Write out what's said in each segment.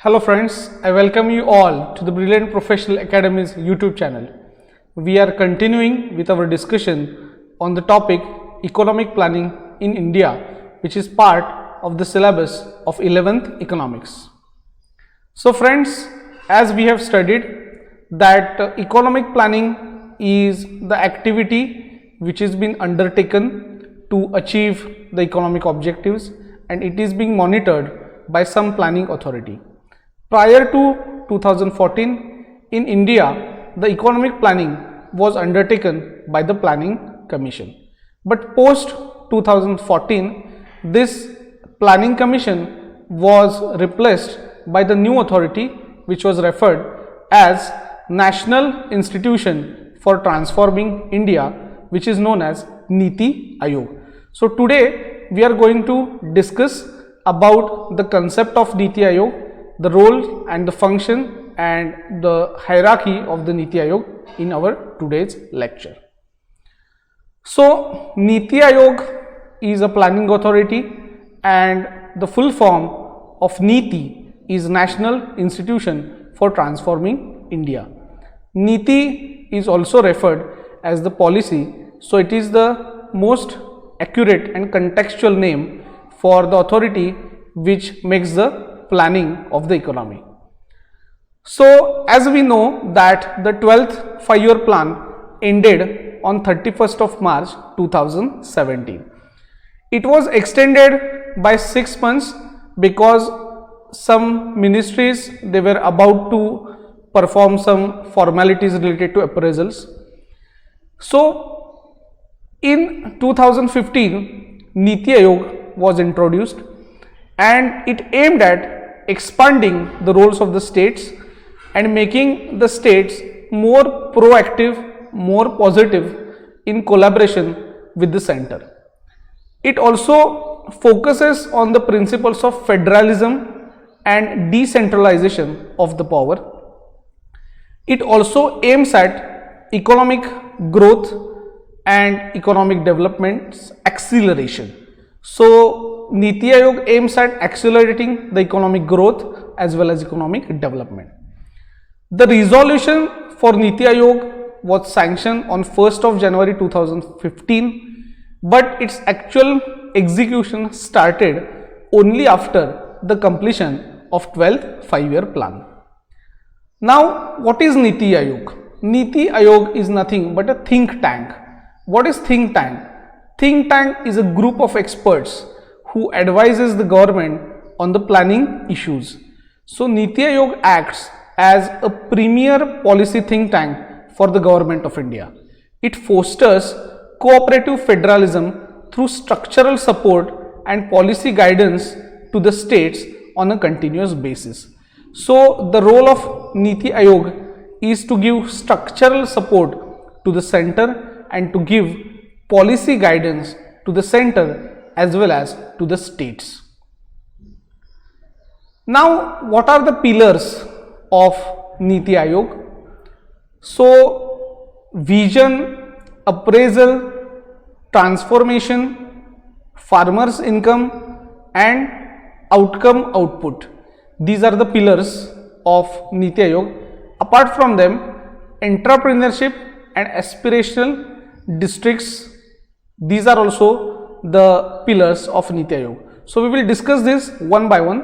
Hello friends, I welcome you all to the Brilliant Professional Academy's YouTube channel. We are continuing with our discussion on the topic Economic Planning in India, which is part of the syllabus of 11th Economics. So friends, as we have studied that economic planning is the activity which is being undertaken to achieve the economic objectives, and it is being monitored by some planning authority. Prior to 2014, in India, the economic planning was undertaken by the Planning Commission. But post 2014, this Planning Commission was replaced by the new authority which was referred as National Institution for Transforming India, which is known as Niti Ayog. So today we are going to discuss about the concept of Niti Ayog, the role and the function and the hierarchy of the Niti Ayog in our today's lecture. So Niti Ayog is a planning authority, and the full form of Niti is National Institution for Transforming India. Niti is also referred as the policy, so it is the most accurate and contextual name for the authority which makes the planning of the economy. So as we know that the 12th 5-year plan ended on 31st of March 2017. It was extended by 6 months because some ministries, they were about to perform some formalities related to appraisals. So in 2015, Niti Ayog was introduced, and it aimed at expanding the roles of the states and making the states more proactive, more positive in collaboration with the center. It also focuses on the principles of federalism and decentralization of the power. It also aims at economic growth and economic development's acceleration. So Niti Ayog aims at accelerating the economic growth as well as economic development. The resolution for Niti Ayog was sanctioned on 1st of January 2015, but its actual execution started only after the completion of 12th 5-year plan. Now, what is Niti Ayog? Niti Ayog is nothing but a think tank. What is think tank? Think tank is a group of experts who advises the government on the planning issues. So Niti Ayog acts as a premier policy think tank for the government of India. It fosters cooperative federalism through structural support and policy guidance to the states on a continuous basis. So the role of Niti Ayog is to give structural support to the center and to give policy guidance to the center as well as to the states. Now, what are the pillars of Niti Ayog? So, vision, appraisal, transformation, farmers' income and outcome output. These are the pillars of Niti Ayog. Apart from them, entrepreneurship and aspirational districts, these are also the pillars of Niti Ayog. So we will discuss this one by one.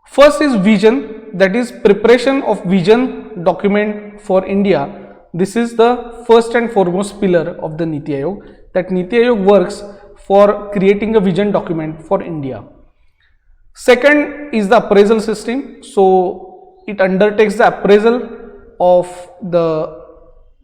First is vision, that is preparation of vision document for India. This is the first and foremost pillar of the Niti Ayog, that Niti Ayog works for creating a vision document for India. Second is the appraisal system. So it undertakes the appraisal of the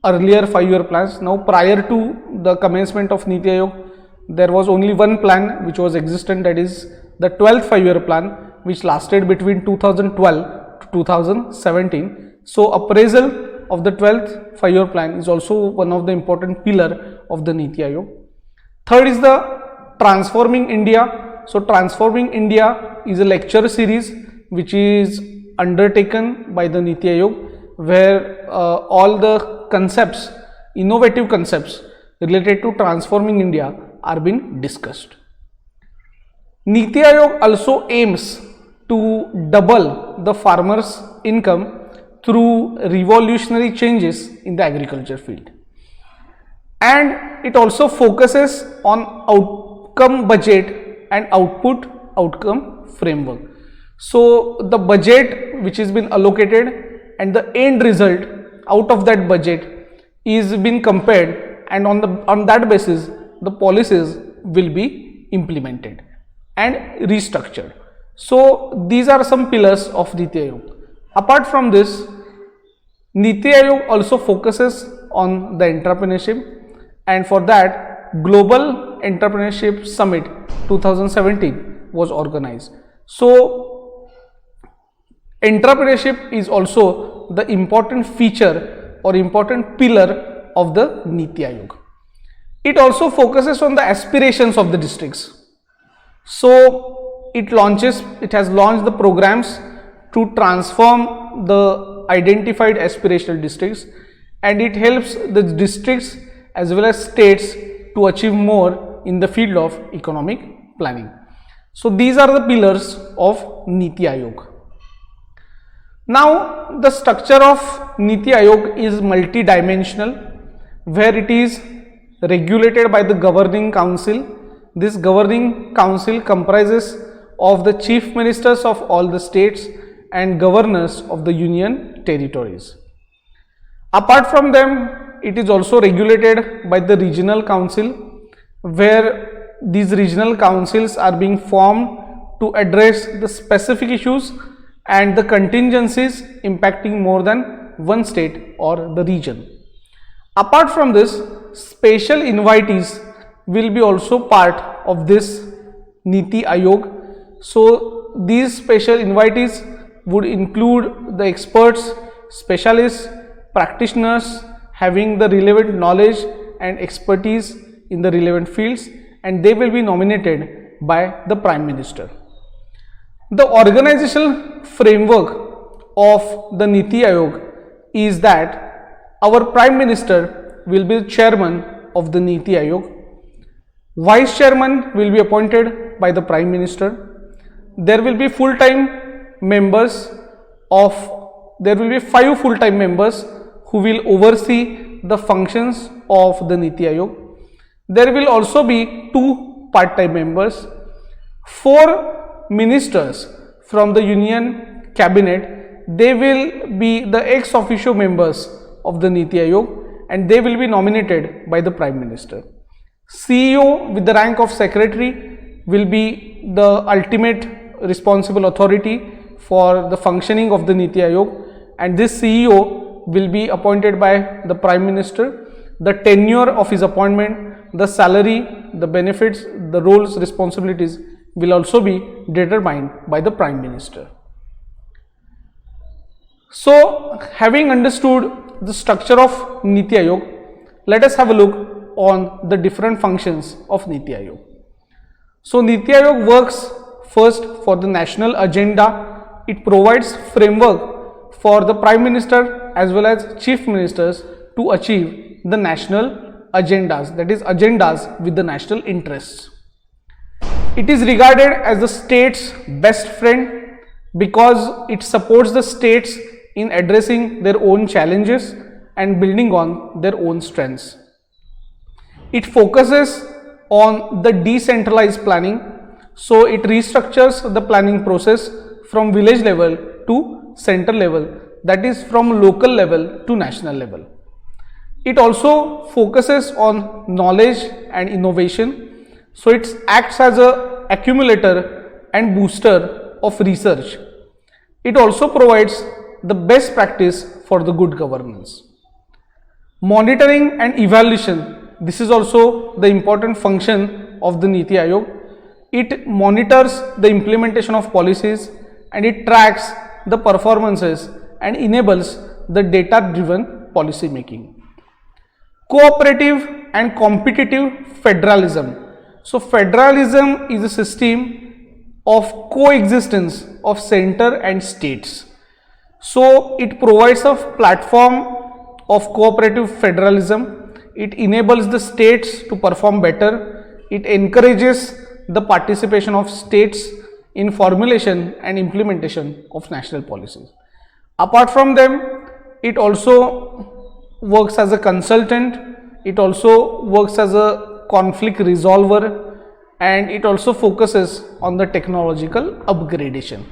earlier 5-year plans. Now prior to the commencement of Niti Ayog, there was only one plan which was existent, that is the 12th 5-year plan, which lasted between 2012 to 2017. So appraisal of the 12th 5-year plan is also one of the important pillar of the Niti Ayog. Third is the transforming India. So transforming India is a lecture series which is undertaken by the Niti Ayog, where all the concepts, innovative concepts related to transforming India are being discussed. Niti Ayog also aims to double the farmers' income through revolutionary changes in the agriculture field. And it also focuses on outcome budget and output outcome framework. So the budget which has been allocated and the end result out of that budget is being compared, and on that basis the policies will be implemented and restructured. So these are some pillars of Niti Ayog. Apart from this, Niti Ayog also focuses on the entrepreneurship, and for that Global Entrepreneurship Summit 2017 was organized. So entrepreneurship is also the important feature or important pillar of the Niti Ayog. It also focuses on the aspirations of the districts. So it has launched the programs to transform the identified aspirational districts, and it helps the districts as well as states to achieve more in the field of economic planning. So these are the pillars of Niti Ayog. Now the structure of Niti Ayog is multi-dimensional, where it is regulated by the governing council. This governing council comprises of the chief ministers of all the states and governors of the union territories. Apart from them, it is also regulated by the regional council, where these regional councils are being formed to address the specific issues and the contingencies impacting more than one state or the region. Apart from this, special invitees will be also part of this Niti Ayog. So these special invitees would include the experts, specialists, practitioners having the relevant knowledge and expertise in the relevant fields, and they will be nominated by the Prime Minister. The organizational framework of the Niti Ayog is that our Prime Minister will be the chairman of the Niti Ayog. Vice chairman will be appointed by the Prime Minister. There will be full-time members there will be 5 full-time members who will oversee the functions of the Niti Ayog. There will also be 2 part-time members, 4 ministers from the union cabinet. They will be the ex officio members of the Niti Ayog, and they will be nominated by the Prime Minister. CEO with the rank of secretary will be the ultimate responsible authority for the functioning of the Niti Ayog, and this CEO will be appointed by the Prime Minister. The tenure of his appointment, the salary, the benefits, the roles, responsibilities will also be determined by the Prime Minister. So, having understood the structure of Niti Ayog, let us have a look on the different functions of Niti Ayog. So, Niti Ayog works first for the national agenda. It provides framework for the Prime Minister as well as Chief Ministers to achieve the national agendas, that is agendas with the national interests. It is regarded as the state's best friend because it supports the states in addressing their own challenges and building on their own strengths. It focuses on the decentralized planning, so it restructures the planning process from village level to central level, that is from local level to national level. It also focuses on knowledge and innovation, so it acts as a accumulator and booster of research. It also provides the best practice for the good governance. Monitoring and evaluation, this is also the important function of the Niti Ayog. It monitors the implementation of policies and it tracks the performances and enables the data-driven policy making. Cooperative and competitive federalism. So, federalism is a system of coexistence of center and states. So, it provides a platform of cooperative federalism. It enables the states to perform better. It encourages the participation of states in formulation and implementation of national policies. Apart from them, it also works as a consultant, it also works as a conflict resolver, and it also focuses on the technological upgradation.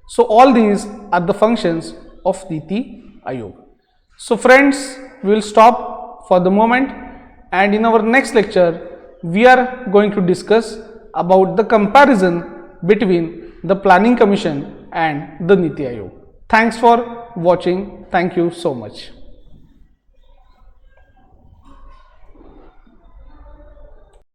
So all these are the functions of Niti Ayog. So friends, we will stop for the moment, and in our next lecture we are going to discuss about the comparison between the Planning Commission and the Niti Ayog. Thanks for watching. Thank you so much.